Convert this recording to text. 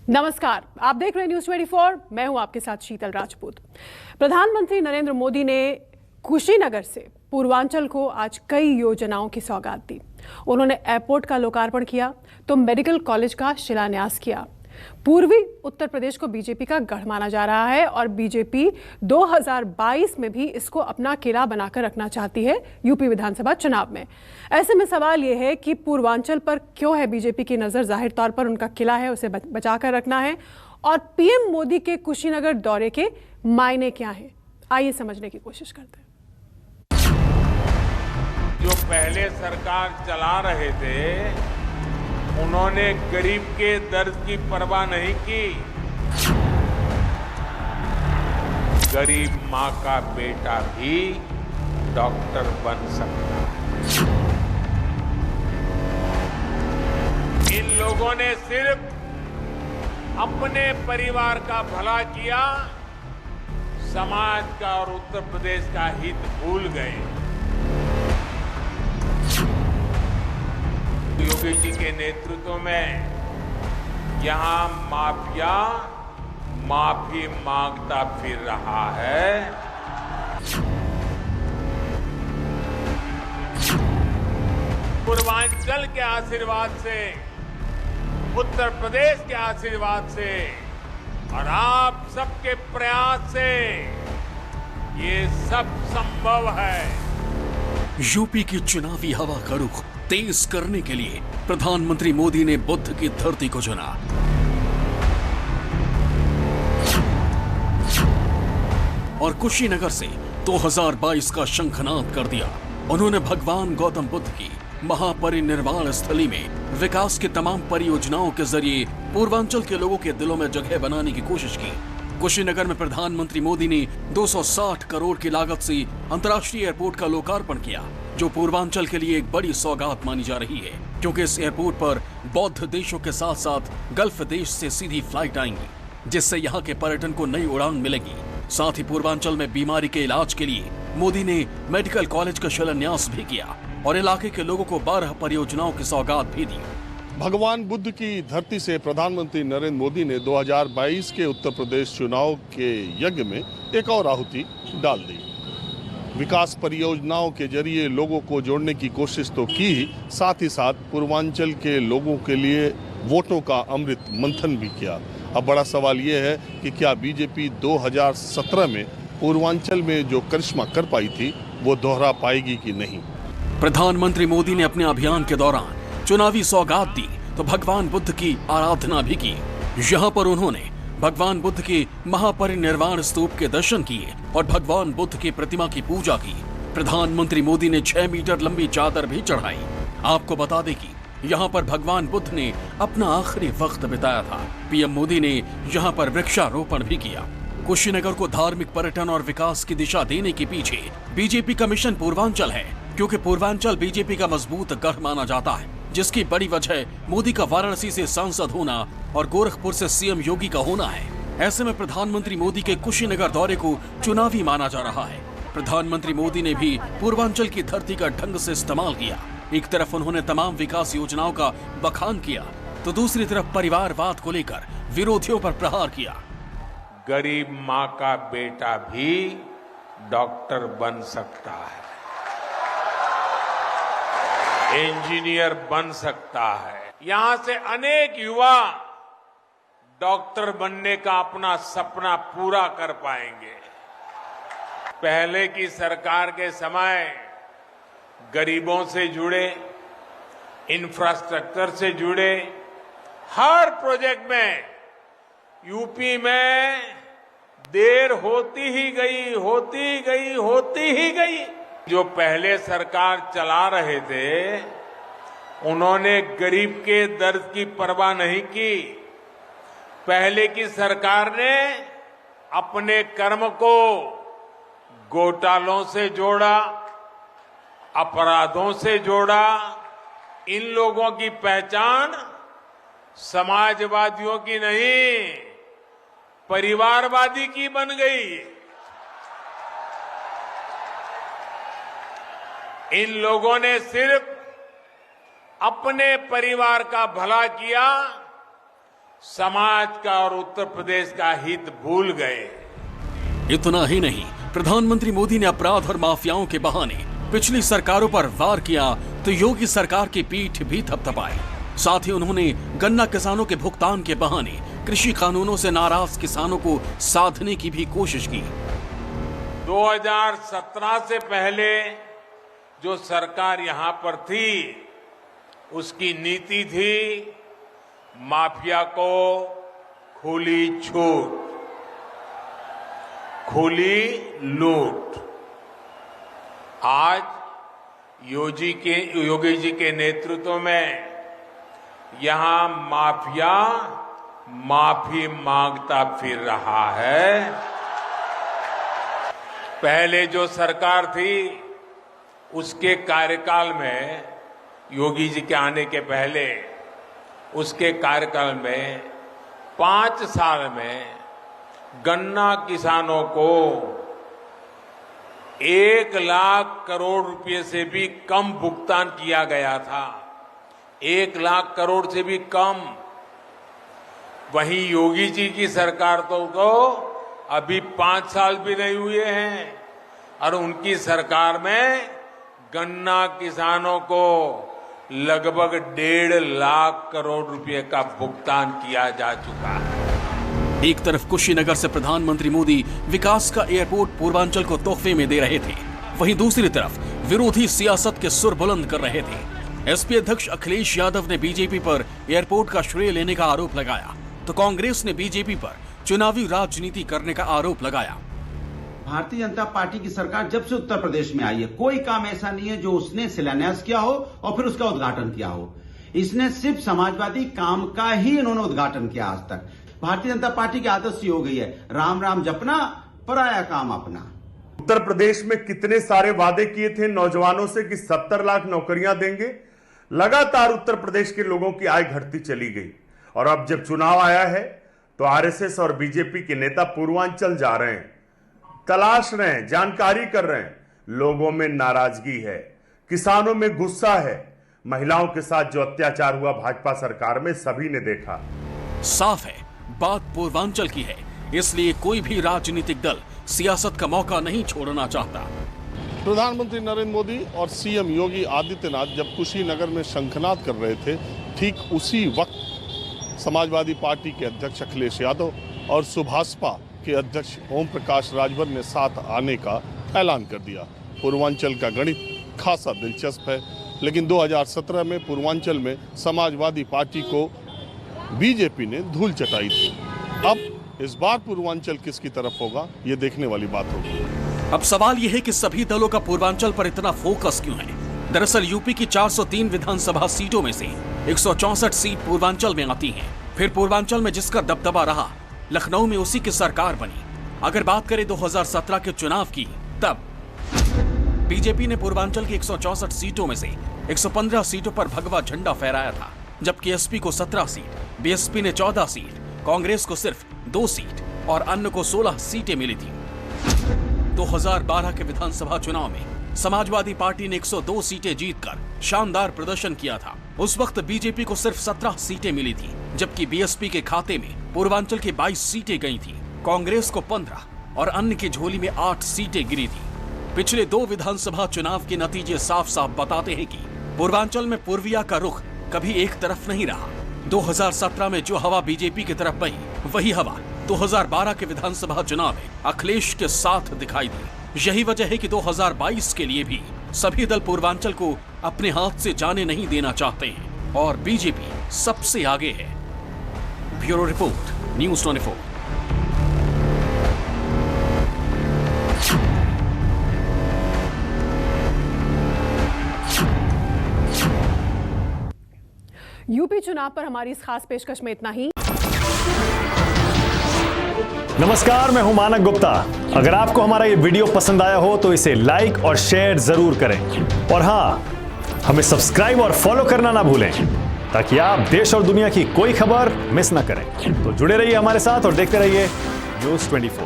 नमस्कार, आप देख रहे हैं न्यूज़ 24। मैं हूं आपके साथ शीतल राजपूत। प्रधानमंत्री नरेंद्र मोदी ने कुशीनगर से पूर्वांचल को आज कई योजनाओं की सौगात दी। उन्होंने एयरपोर्ट का लोकार्पण किया तो मेडिकल कॉलेज का शिलान्यास किया। पूर्वी उत्तर प्रदेश को बीजेपी का गढ़ माना जा रहा है और बीजेपी 2022 में भी इसको अपना किला बनाकर रखना चाहती है यूपी विधानसभा चुनाव में। ऐसे में सवाल यह है कि पूर्वांचल पर क्यों है बीजेपी की नजर। जाहिर तौर पर उनका किला है, उसे बचाकर रखना है। और पीएम मोदी के कुशीनगर दौरे के मायने क्या हैं, आइए समझने की कोशिश करते हैं। जो पहले सरकार चला रहे थे उन्होंने गरीब के दर्द की परवाह नहीं की। गरीब मां का बेटा भी डॉक्टर बन सकता है। इन लोगों ने सिर्फ अपने परिवार का भला किया, समाज का और उत्तर प्रदेश का हित भूल गए। योगी जी के नेतृत्व में यहां माफिया माफी मांगता फिर रहा है। पूर्वांचल के आशीर्वाद से, उत्तर प्रदेश के आशीर्वाद से और आप सबके प्रयास से ये सब संभव है। यूपी की चुनावी हवा का रुख तेज करने के लिए प्रधानमंत्री मोदी ने बुद्ध की धरती को चुना। और कुशीनगर से 2022 का शंखनाद कर दिया। उन्होंने भगवान गौतम बुद्ध की महापरिनिर्वाण स्थली में विकास की तमाम परियोजनाओं के जरिए पूर्वांचल के लोगों के दिलों में जगह बनाने की कोशिश की। कुशीनगर में प्रधानमंत्री मोदी ने 260 करोड़ की लागत से अंतर्राष्ट्रीय एयरपोर्ट का लोकार्पण किया, जो पूर्वांचल के लिए एक बड़ी सौगात मानी जा रही है, क्योंकि इस एयरपोर्ट पर बौद्ध देशों के साथ साथ गल्फ देश से सीधी फ्लाइट आएंगी, जिससे यहाँ के पर्यटन को नई उड़ान मिलेगी। साथ ही पूर्वांचल में बीमारी के इलाज के लिए मोदी ने मेडिकल कॉलेज का शिलान्यास भी किया और इलाके के लोगों को 12 परियोजनाओं की सौगात भी दी। भगवान बुद्ध की धरती से प्रधानमंत्री नरेंद्र मोदी ने 2022 के उत्तर प्रदेश चुनाव के यज्ञ में एक और आहुति डाल दी। विकास परियोजनाओं के जरिए लोगों को जोड़ने की कोशिश तो की, साथ ही साथ पूर्वांचल के लोगों के लिए वोटों का अमृत मंथन भी किया। अब बड़ा सवाल ये है कि क्या बीजेपी 2017 में पूर्वांचल में जो करिश्मा कर पाई थी वो दोहरा पाएगी कि नहीं। प्रधानमंत्री मोदी ने अपने अभियान के दौरान चुनावी सौगात दी तो भगवान बुद्ध की आराधना भी की। यहाँ पर उन्होंने भगवान बुद्ध के महापरिनिर्वाण स्तूप के दर्शन किए और भगवान बुद्ध की प्रतिमा की पूजा की। प्रधानमंत्री मोदी ने 6 मीटर लंबी चादर भी चढ़ाई। आपको बता दें कि यहाँ पर भगवान बुद्ध ने अपना आखिरी वक्त बिताया था। पीएम मोदी ने यहाँ पर वृक्षारोपण भी किया। कुशीनगर को धार्मिक पर्यटन और विकास की दिशा देने के पीछे बीजेपी का मिशन पूर्वांचल है, क्योंकि पूर्वांचल बीजेपी का मजबूत गढ़ माना जाता है, जिसकी बड़ी वजह मोदी का वाराणसी से सांसद होना और गोरखपुर से सीएम योगी का होना है। ऐसे में प्रधानमंत्री मोदी के कुशीनगर दौरे को चुनावी माना जा रहा है। प्रधानमंत्री मोदी ने भी पूर्वांचल की धरती का ढंग से इस्तेमाल किया। एक तरफ उन्होंने तमाम विकास योजनाओं का बखान किया तो दूसरी तरफ परिवारवाद को लेकर विरोधियों पर प्रहार किया। गरीब मां का बेटा भी डॉक्टर बन सकता है, इंजीनियर बन सकता है। यहां से अनेक युवा डॉक्टर बनने का अपना सपना पूरा कर पाएंगे। पहले की सरकार के समय गरीबों से जुड़े, इंफ्रास्ट्रक्चर से जुड़े हर प्रोजेक्ट में यूपी में देर होती ही गई। जो पहले सरकार चला रहे थे उन्होंने गरीब के दर्द की परवाह नहीं की। पहले की सरकार ने अपने कर्म को घोटालों से जोड़ा, अपराधों से जोड़ा। इन लोगों की पहचान समाजवादियों की नहीं, परिवारवादी की बन गई। इन लोगों ने सिर्फ अपने परिवार का भला किया, समाज का और उत्तर प्रदेश का हित भूल गए। इतना ही नहीं, प्रधानमंत्री मोदी ने अपराध और माफियाओं के बहाने पिछली सरकारों पर वार किया तो योगी सरकार की पीठ भी थपथपाई। साथ ही उन्होंने गन्ना किसानों के भुगतान के बहाने कृषि कानूनों से नाराज किसानों को साधने की भी कोशिश की। 2017 से पहले जो सरकार यहां पर थी, उसकी नीति थी माफिया को खुली छूट, खुली लूट। आज योगी जी के नेतृत्व में यहां माफिया माफी मांगता फिर रहा है। पहले जो सरकार थी उसके कार्यकाल में, योगी जी के आने के पहले उसके कार्यकाल में 5 साल में गन्ना किसानों को 1 लाख करोड़ रुपए से भी कम भुगतान किया गया था। 1 लाख करोड़ से भी कम। वहीं योगी जी की सरकार तो अभी 5 साल भी नहीं हुए हैं और उनकी सरकार में गन्ना किसानों को लगभग 1.5 लाख करोड़ रुपए का भुगतान किया जा चुका है। एक तरफ कुशीनगर से प्रधानमंत्री मोदी विकास का एयरपोर्ट पूर्वांचल को तोहफे में दे रहे थे, वहीं दूसरी तरफ विरोधी सियासत के सुर बुलंद कर रहे थे। एसपी अध्यक्ष अखिलेश यादव ने बीजेपी पर एयरपोर्ट का श्रेय लेने का आरोप लगाया, तो कांग्रेस ने बीजेपी पर चुनावी राजनीति करने का आरोप लगाया। भारतीय जनता पार्टी की सरकार जब से उत्तर प्रदेश में आई है, कोई काम ऐसा नहीं है जो उसने शिलान्यास किया हो और फिर उसका उद्घाटन किया हो। इसने सिर्फ समाजवादी काम का ही इन्होंने उद्घाटन किया आज तक। भारतीय जनता पार्टी की आदत सी हो गई है, राम राम जपना, पराया काम अपना। उत्तर प्रदेश में कितने सारे वादे किए थे नौजवानों से कि 70 लाख नौकरियां देंगे। लगातार उत्तर प्रदेश के लोगों की आय घटती चली गई और अब जब चुनाव आया है तो आरएसएस और बीजेपी के नेता पूर्वांचल जा रहे हैं, तलाश रहे हैं, जानकारी कर रहे हैं। लोगों में नाराजगी है, किसानों में गुस्सा है। महिलाओं के साथ जो अत्याचार हुआ भाजपा सरकार में सभी ने देखा। साफ है, बात पूर्वांचल की है, इसलिए कोई भी राजनीतिक दल सियासत का मौका नहीं छोड़ना चाहता। प्रधानमंत्री नरेंद्र मोदी और सीएम योगी आदित्यनाथ जब कुशीनगर में शंखनाद कर रहे थे, ठीक उसी वक्त समाजवादी पार्टी के अध्यक्ष अखिलेश यादव और सुभाषपा के अध्यक्ष ओम प्रकाश राजभर ने साथ आने का ऐलान कर दिया। पूर्वांचल का गणित खासा दिलचस्प है, लेकिन 2017 में पूर्वांचल में समाजवादी पार्टी को बीजेपी ने धूल चटाई थी। अब इस बार पूर्वांचल किसकी तरफ होगा, ये देखने वाली बात होगी। अब सवाल यह है कि सभी दलों का पूर्वांचल पर इतना फोकस क्यों है। दरअसल यूपी की 403 विधानसभा सीटों में से 164 सीट पूर्वांचल में आती हैं। फिर पूर्वांचल में जिसका दबदबा रहा, लखनऊ में उसी की सरकार बनी। अगर बात करें 2017 के चुनाव की, तब बीजेपी ने पूर्वांचल की 164 सीटों में से 115 सीटों पर भगवा झंडा फहराया था, जबकि एसपी को 17 सीट, बीएसपी ने 14 सीट, कांग्रेस को सिर्फ 2 सीट और अन्य को 16 सीटें मिली थी। 2012 के विधानसभा चुनाव में समाजवादी पार्टी ने 102 सीटें जीतकर शानदार प्रदर्शन किया था। उस वक्त बीजेपी को सिर्फ 17 सीटें मिली थी, जबकि बीएसपी के खाते में पूर्वांचल की 22 सीटें गई थी, कांग्रेस को 15 और अन्य की झोली में 8 सीटें गिरी थी। पिछले 2 विधानसभा चुनाव के नतीजे साफ साफ बताते हैं कि पूर्वांचल में पूर्विया का रुख कभी एक तरफ नहीं रहा। 2017 में जो हवा बीजेपी की तरफ बही, वही हवा 2012 के विधानसभा चुनाव में अखिलेश के साथ दिखाई दी। यही वजह है कि 2022 के लिए भी सभी दल पूर्वांचल को अपने हाथ से जाने नहीं देना चाहते हैं और बीजेपी सबसे आगे है। Bureau report, news 24। यूपी चुनाव पर हमारी इस खास पेशकश में इतना ही। नमस्कार, मैं हूं मानक गुप्ता। अगर आपको हमारा ये वीडियो पसंद आया हो तो इसे लाइक और शेयर जरूर करें और हाँ, हमें सब्सक्राइब और फॉलो करना ना भूलें ताकि आप देश और दुनिया की कोई खबर मिस ना करें। तो जुड़े रहिए हमारे साथ और देखते रहिए न्यूज़ 24।